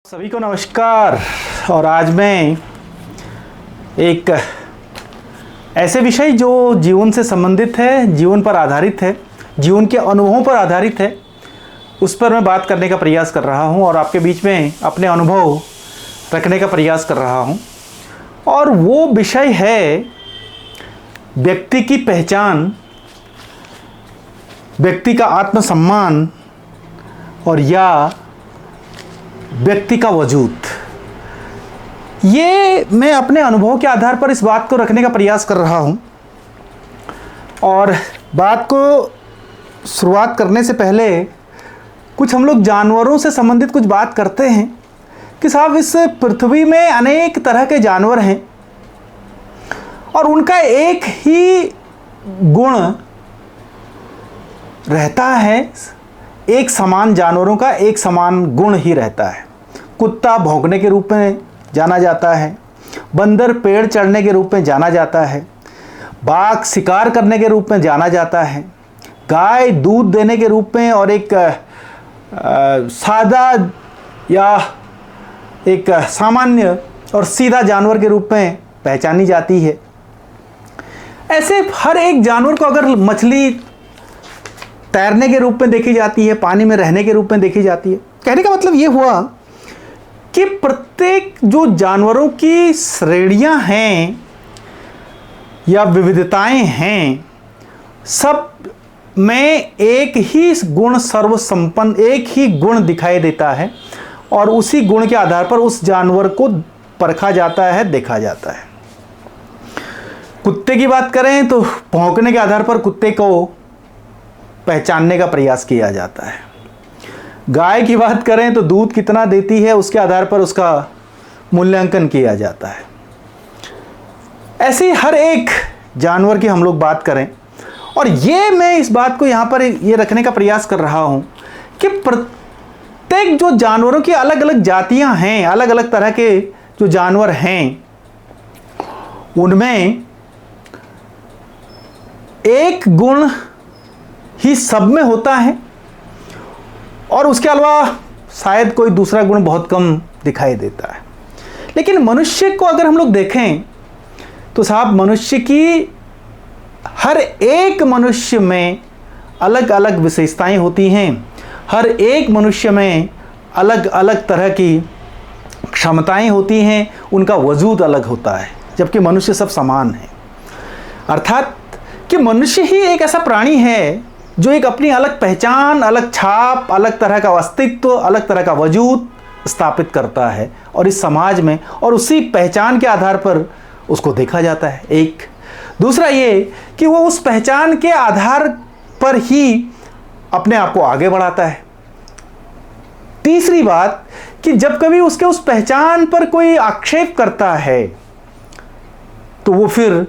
सभी को नमस्कार। और आज मैं एक ऐसे विषय जो जीवन से संबंधित है, जीवन पर आधारित है, जीवन के अनुभवों पर आधारित है, उस पर मैं बात करने का प्रयास कर रहा हूं और आपके बीच में अपने अनुभव रखने का प्रयास कर रहा हूं। और वो विषय है व्यक्ति की पहचान, व्यक्ति का आत्मसम्मान और या व्यक्ति का वजूद। ये मैं अपने अनुभव के आधार पर इस बात को रखने का प्रयास कर रहा हूँ। और बात को शुरुआत करने से पहले कुछ हम लोग जानवरों से संबंधित कुछ बात करते हैं कि साहब इस पृथ्वी में अनेक तरह के जानवर हैं और उनका एक ही गुण रहता है, एक समान जानवरों का एक समान गुण ही रहता है। कुत्ता भौंकने के रूप में जाना जाता है, बंदर पेड़ चढ़ने के रूप में जाना जाता है, बाघ शिकार करने के रूप में जाना जाता है, गाय दूध देने के रूप में और एक सादा या एक सामान्य और सीधा जानवर के रूप में पहचानी जाती है। ऐसे हर एक जानवर को अगर मछली तैरने के रूप में देखी जाती है, पानी में रहने के रूप में देखी जाती है। कहने का मतलब ये हुआ कि प्रत्येक जो जानवरों की श्रेणियां हैं या विविधताएं हैं, सब में एक ही गुण सर्वसंपन्न, एक ही गुण दिखाई देता है और उसी गुण के आधार पर उस जानवर को परखा जाता है, देखा जाता है। कुत्ते की बात करें तो भौंकने के आधार पर कुत्ते को पहचानने का प्रयास किया जाता है। गाय की बात करें तो दूध कितना देती है उसके आधार पर उसका मूल्यांकन किया जाता है। ऐसे ही हर एक जानवर की हम लोग बात करें और ये मैं इस बात को यहाँ पर ये रखने का प्रयास कर रहा हूँ कि प्रत्येक जो जानवरों की अलग अलग जातियाँ हैं, अलग अलग तरह के जो जानवर हैं, उनमें एक गुण ही सब में होता है और उसके अलावा शायद कोई दूसरा गुण बहुत कम दिखाई देता है। लेकिन मनुष्य को अगर हम लोग देखें तो साहब मनुष्य की हर एक मनुष्य में अलग अलग विशेषताएं होती हैं, हर एक मनुष्य में अलग अलग तरह की क्षमताएं होती हैं, उनका वजूद अलग होता है, जबकि मनुष्य सब समान है। अर्थात कि मनुष्य ही एक ऐसा प्राणी है जो एक अपनी अलग पहचान, अलग छाप, अलग तरह का अस्तित्व, अलग तरह का वजूद स्थापित करता है और इस समाज में, और उसी पहचान के आधार पर उसको देखा जाता है। एक दूसरा ये कि वो उस पहचान के आधार पर ही अपने आप को आगे बढ़ाता है। तीसरी बात कि जब कभी उसके उस पहचान पर कोई आक्षेप करता है तो वो फिर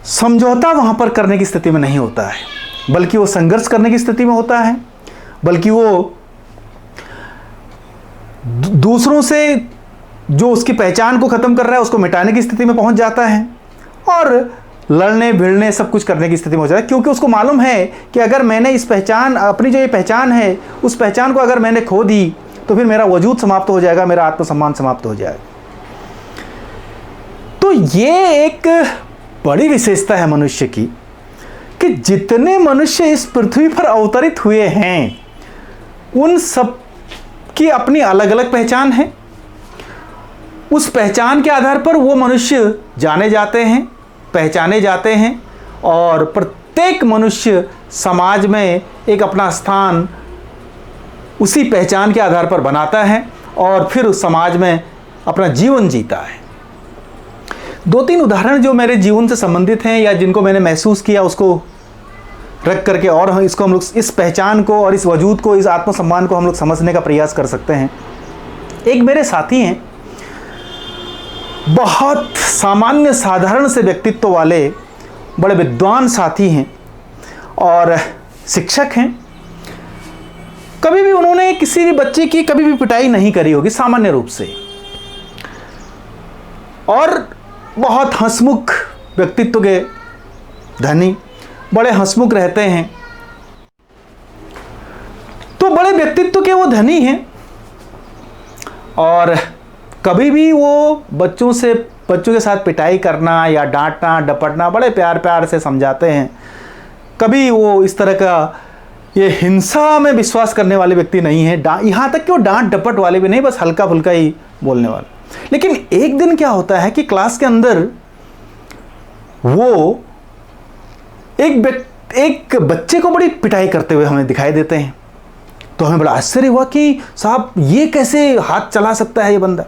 समझौता वहां पर करने की स्थिति में नहीं होता है, बल्कि वो संघर्ष करने की स्थिति में होता है, बल्कि वो दूसरों से जो उसकी पहचान को ख़त्म कर रहा है उसको मिटाने की स्थिति में पहुंच जाता है और लड़ने भिड़ने सब कुछ करने की स्थिति में हो जाता है, क्योंकि उसको मालूम है कि अगर मैंने इस पहचान, अपनी जो ये पहचान है, उस पहचान को अगर मैंने खो दी तो फिर मेरा वजूद समाप्त हो जाएगा, मेरा आत्मसम्मान समाप्त हो जाएगा। तो ये एक बड़ी विशेषता है मनुष्य की कि जितने मनुष्य इस पृथ्वी पर अवतरित हुए हैं उन सब की अपनी अलग अलग पहचान है। उस पहचान के आधार पर वो मनुष्य जाने जाते हैं, पहचाने जाते हैं और प्रत्येक मनुष्य समाज में एक अपना स्थान उसी पहचान के आधार पर बनाता है और फिर उस समाज में अपना जीवन जीता है। दो तीन उदाहरण जो मेरे जीवन से संबंधित हैं या जिनको मैंने महसूस किया उसको रख करके और हम इसको, हम लोग इस पहचान को और इस वजूद को, इस आत्मसम्मान को हम लोग समझने का प्रयास कर सकते हैं। एक मेरे साथी हैं, बहुत सामान्य साधारण से व्यक्तित्व वाले बड़े विद्वान साथी हैं और शिक्षक हैं। कभी भी उन्होंने किसी भी बच्चे की कभी भी पिटाई नहीं करी होगी सामान्य रूप से, और बहुत हंसमुख व्यक्तित्व के धनी, बड़े हंसमुख रहते हैं। तो बड़े व्यक्तित्व के वो धनी हैं और कभी भी वो बच्चों के साथ पिटाई करना या डांटना डपटना बड़े प्यार प्यार से समझाते हैं। कभी वो इस तरह का ये हिंसा में विश्वास करने वाले व्यक्ति नहीं है, यहाँ तक कि वो डांट डपट वाले भी नहीं, बस हल्का फुल्का ही बोलने वाले। लेकिन एक दिन क्या होता है कि क्लास के अंदर वो एक बच्चे को बड़ी पिटाई करते हुए हमें दिखाई देते हैं। तो हमें बड़ा आश्चर्य हुआ कि साहब ये कैसे हाथ चला सकता है ये बंदा।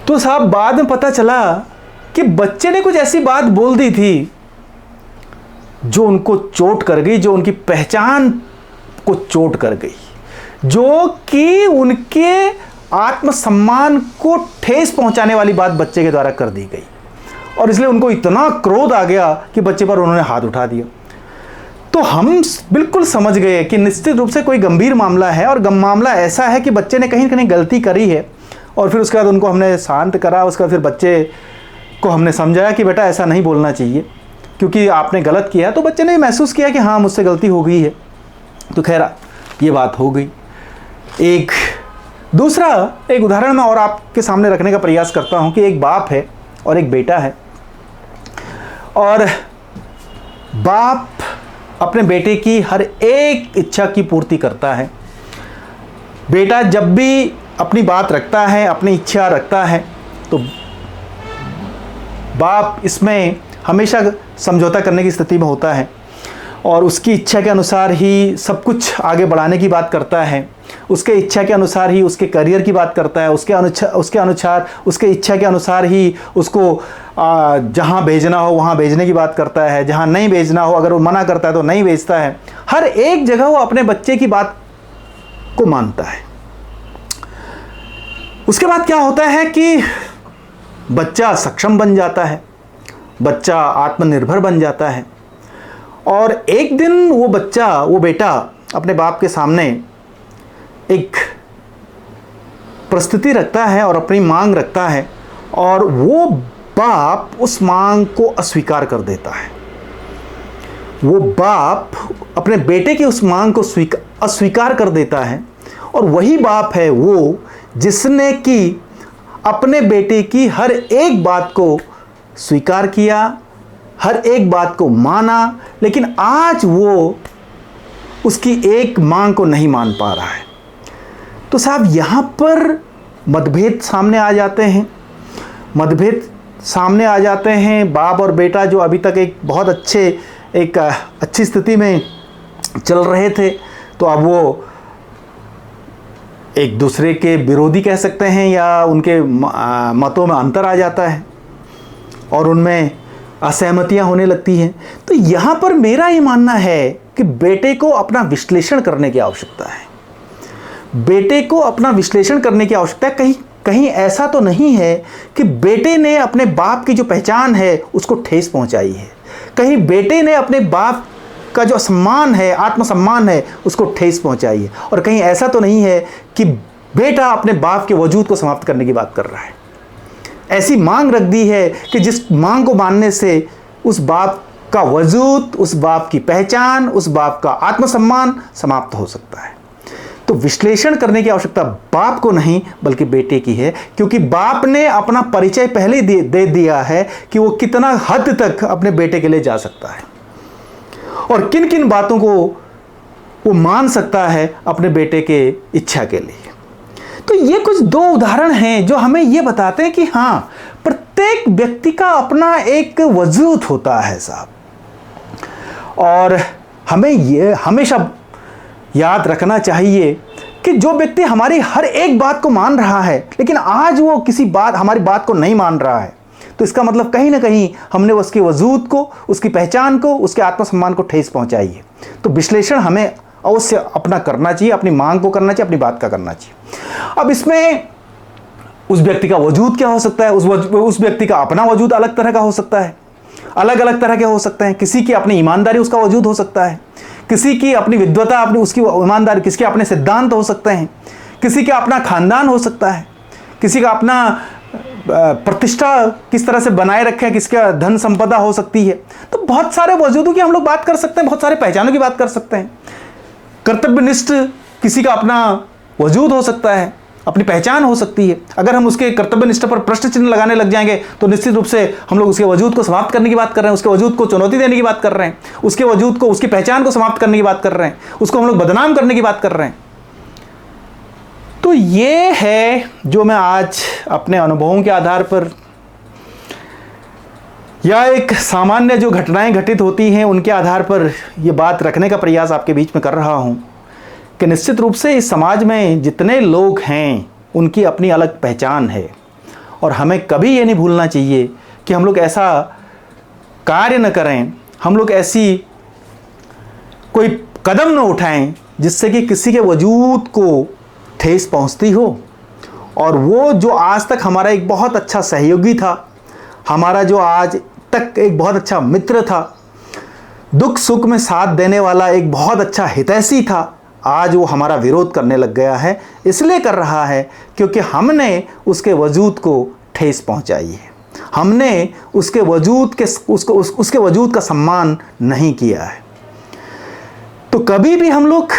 तो साहब बाद में पता चला कि बच्चे ने कुछ ऐसी बात बोल दी थी जो उनको चोट कर गई, जो उनकी पहचान को चोट कर गई, जो कि उनके आत्मसम्मान को ठेस पहुंचाने वाली बात बच्चे के द्वारा कर दी गई। और इसलिए उनको इतना क्रोध आ गया कि बच्चे पर उन्होंने हाथ उठा दिया। तो हम बिल्कुल समझ गए कि निश्चित रूप से कोई गंभीर मामला है, और मामला ऐसा है कि बच्चे ने कहीं ना कहीं गलती करी है। और फिर उसके बाद उनको हमने शांत करा, उसके बाद फिर बच्चे को हमने समझाया कि बेटा ऐसा नहीं बोलना चाहिए क्योंकि आपने गलत किया। तो बच्चे ने महसूस किया कि हाँ मुझसे गलती हो गई है। तो खैर ये बात हो गई। एक उदाहरण मैं और आपके सामने रखने का प्रयास करता हूँ कि एक बाप है और एक बेटा है, और बाप अपने बेटे की हर एक इच्छा की पूर्ति करता है। बेटा जब भी अपनी बात रखता है, अपनी इच्छा रखता है, तो बाप इसमें हमेशा समझौता करने की स्थिति में होता है और उसकी इच्छा के अनुसार ही सब कुछ आगे बढ़ाने की बात करता है। उसके इच्छा के अनुसार ही उसके करियर की बात करता है, उसके इच्छा के अनुसार ही उसको जहाँ भेजना हो वहाँ भेजने की बात करता है, जहाँ नहीं भेजना हो अगर वो मना करता है तो नहीं भेजता है। हर एक जगह वो अपने बच्चे की बात को मानता है। उसके बाद क्या होता है कि बच्चा सक्षम बन जाता है, बच्चा आत्मनिर्भर बन जाता है, और एक दिन वो बेटा अपने बाप के सामने एक परिस्थिति रखता है और अपनी मांग रखता है, और वो बाप उस मांग को अस्वीकार कर देता है। वो बाप अपने बेटे की उस मांग को अस्वीकार कर देता है, और वही बाप है वो जिसने कि अपने बेटे की हर एक बात को स्वीकार किया, हर एक बात को माना, लेकिन आज वो उसकी एक मांग को नहीं मान पा रहा है। तो साहब यहाँ पर मतभेद सामने आ जाते हैं। बाप और बेटा जो अभी तक एक बहुत अच्छी स्थिति में चल रहे थे, तो अब वो एक दूसरे के विरोधी कह सकते हैं, या उनके मतों में अंतर आ जाता है और उनमें असहमतियां होने लगती हैं। तो यहाँ पर मेरा ये मानना है कि बेटे को अपना विश्लेषण करने की आवश्यकता है। बेटे को अपना विश्लेषण करने की आवश्यकता है। कहीं ऐसा तो नहीं है कि बेटे ने अपने बाप की जो पहचान है उसको ठेस पहुंचाई है, कहीं बेटे ने अपने बाप का जो सम्मान है, आत्मसम्मान है, उसको ठेस पहुंचाई है, और कहीं ऐसा तो नहीं है कि बेटा अपने बाप के वजूद को समाप्त करने की बात कर रहा है। ऐसी मांग रख दी है कि जिस मांग को मानने से उस बाप का वजूद, उस बाप की पहचान, उस बाप का आत्मसम्मान समाप्त हो सकता है। तो विश्लेषण करने की आवश्यकता बाप को नहीं बल्कि बेटे की है, क्योंकि बाप ने अपना परिचय पहले दे दिया है कि वो कितना हद तक अपने बेटे के लिए जा सकता है और किन किन बातों को वो मान सकता है अपने बेटे के इच्छा के लिए। तो ये कुछ दो उदाहरण हैं जो हमें ये बताते हैं कि हाँ, प्रत्येक व्यक्ति का अपना एक वजूद होता है साहब, और हमें ये हमेशा याद रखना चाहिए कि जो व्यक्ति हमारी हर एक बात को मान रहा है लेकिन आज वो हमारी बात को नहीं मान रहा है, तो इसका मतलब कहीं ना कहीं हमने उसके वजूद को, उसकी पहचान को, उसके आत्मसम्मान को ठेस पहुंचाई है। तो विश्लेषण हमें अवश्य अपना करना चाहिए, अपनी मांग को करना चाहिए, अपनी बात का करना चाहिए। अब इसमें उस व्यक्ति का वजूद क्या हो सकता है, उस व्यक्ति का अपना वजूद अलग तरह का हो सकता है, अलग अलग तरह के हो सकते हैं। किसी की अपनी ईमानदारी उसका वजूद हो सकता है, किसी की अपनी विद्वता, उसकी ईमानदारी, किसी के अपने सिद्धांत हो सकते हैं, किसी का अपना खानदान हो सकता है, किसी का अपना प्रतिष्ठा किस तरह से बनाए रखें, किसका धन संपदा हो सकती है। तो बहुत सारे वजूदों की हम लोग बात कर सकते हैं, बहुत सारे पहचानों की बात कर सकते हैं। कर्तव्यनिष्ठ किसी का अपना वजूद हो सकता है, अपनी पहचान हो सकती है। अगर हम उसके कर्तव्य निष्ठा पर प्रश्न चिन्ह लगाने लग जाएंगे तो निश्चित रूप से हम लोग उसके वजूद को समाप्त करने की बात कर रहे हैं, उसके वजूद को चुनौती देने की बात कर रहे हैं, उसके वजूद को, उसकी पहचान को समाप्त करने की बात कर रहे हैं, उसको हम लोग बदनाम करने की बात कर रहे हैं। तो ये है जो मैं आज अपने अनुभवों के आधार पर या एक सामान्य जो घटनाएं घटित होती हैं उनके आधार पर ये बात रखने का प्रयास आपके बीच में कर रहा हूँ कि निश्चित रूप से इस समाज में जितने लोग हैं उनकी अपनी अलग पहचान है, और हमें कभी ये नहीं भूलना चाहिए कि हम लोग ऐसा कार्य न करें, हम लोग ऐसी कोई कदम न उठाएं जिससे कि किसी के वजूद को ठेस पहुंचती हो। और वो जो आज तक हमारा एक बहुत अच्छा सहयोगी था, हमारा जो आज तक एक बहुत अच्छा मित्र था, दुख सुख में साथ देने वाला एक बहुत अच्छा हितैषी था, आज वो हमारा विरोध करने लग गया है। इसलिए कर रहा है क्योंकि हमने उसके वजूद को ठेस पहुंचाई है, हमने उसके वजूद के उसके वजूद का सम्मान नहीं किया है। तो कभी भी हम लोग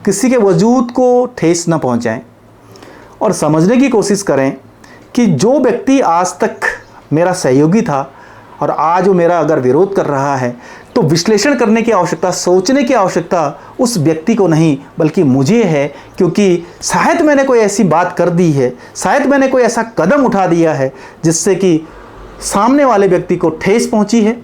किसी के वजूद को ठेस न पहुंचाएं और समझने की कोशिश करें कि जो व्यक्ति आज तक मेरा सहयोगी था और आज वो मेरा अगर विरोध कर रहा है, तो विश्लेषण करने की आवश्यकता, सोचने की आवश्यकता उस व्यक्ति को नहीं बल्कि मुझे है, क्योंकि शायद मैंने कोई ऐसी बात कर दी है, शायद मैंने कोई ऐसा कदम उठा दिया है जिससे कि सामने वाले व्यक्ति को ठेस पहुंची है,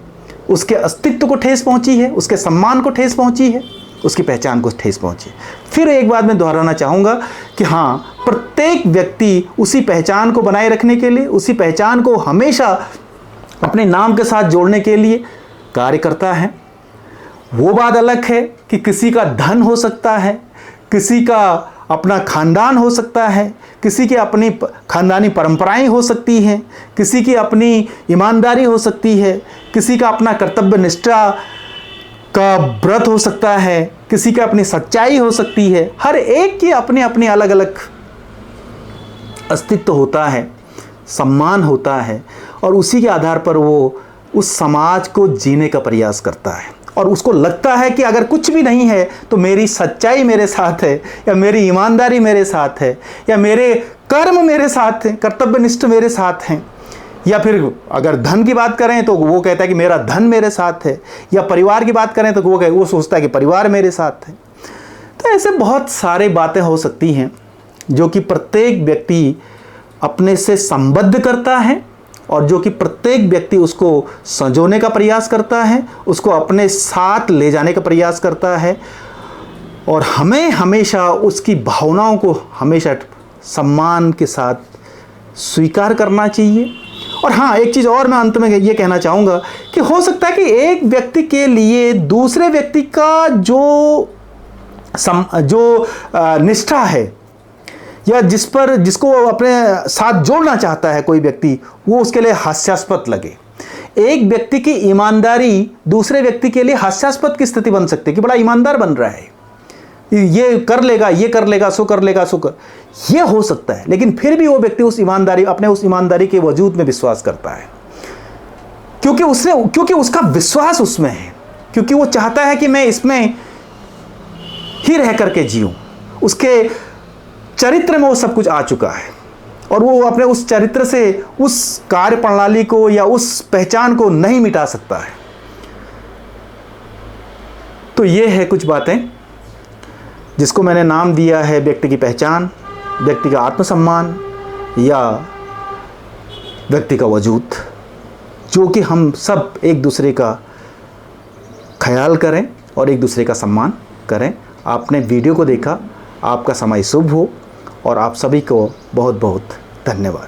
उसके अस्तित्व को ठेस पहुंची है, उसके सम्मान को ठेस पहुंची है, उसकी पहचान को ठेस पहुंची। फिर एक बात मैं दोहराना चाहूँगा कि हाँ, प्रत्येक व्यक्ति उसी पहचान को बनाए रखने के लिए, उसी पहचान को हमेशा अपने नाम के साथ जोड़ने के लिए कार्य करता है। वो बात अलग है कि किसी का धन हो सकता है, किसी का अपना खानदान हो सकता है, किसी की अपनी खानदानी परंपराएं हो सकती हैं, किसी की अपनी ईमानदारी हो सकती है, किसी का अपना कर्तव्य निष्ठा का व्रत हो सकता है, किसी का अपनी सच्चाई हो सकती है। हर एक की अपनी अपनी अलग अलग अस्तित्व होता है, सम्मान होता है, और उसी के आधार पर वो उस समाज को जीने का प्रयास करता है। और उसको लगता है कि अगर कुछ भी नहीं है तो मेरी सच्चाई मेरे साथ है, या मेरी ईमानदारी मेरे साथ है, या मेरे कर्म मेरे साथ हैं, कर्तव्यनिष्ठ मेरे साथ हैं, या फिर अगर धन की बात करें तो वो कहता है कि मेरा धन मेरे साथ है, या परिवार की बात करें तो वो सोचता है कि परिवार मेरे साथ है। तो ऐसे बहुत सारे बातें हो सकती हैं जो कि प्रत्येक व्यक्ति अपने से संबद्ध करता है, और जो कि प्रत्येक व्यक्ति उसको संजोने का प्रयास करता है, उसको अपने साथ ले जाने का प्रयास करता है। और हमें हमेशा उसकी भावनाओं को हमेशा सम्मान के साथ स्वीकार करना चाहिए। और हाँ, एक चीज़ और मैं अंत में ये कहना चाहूँगा कि हो सकता है कि एक व्यक्ति के लिए दूसरे व्यक्ति का जो निष्ठा है, या जिसको अपने साथ जोड़ना चाहता है कोई व्यक्ति, वो उसके लिए हास्यास्पद लगे। एक व्यक्ति की ईमानदारी दूसरे व्यक्ति के लिए हास्यास्पद की स्थिति बन सकती है कि बड़ा ईमानदार बन रहा है, ये कर लेगा, ये कर लेगा, सो कर लेगा, सो कर, ये हो सकता है। लेकिन फिर भी वो व्यक्ति उस ईमानदारी के वजूद में विश्वास करता है, क्योंकि उसका विश्वास उसमें है, क्योंकि वो चाहता है कि मैं इसमें ही रह करके जीऊं। उसके चरित्र में वो सब कुछ आ चुका है, और वो अपने उस चरित्र से उस कार्य प्रणाली को या उस पहचान को नहीं मिटा सकता है। तो ये है कुछ बातें जिसको मैंने नाम दिया है व्यक्ति की पहचान, व्यक्ति का आत्मसम्मान, या व्यक्ति का वजूद, जो कि हम सब एक दूसरे का ख्याल करें और एक दूसरे का सम्मान करें। आपने वीडियो को देखा, आपका समय शुभ हो, और आप सभी को बहुत बहुत धन्यवाद।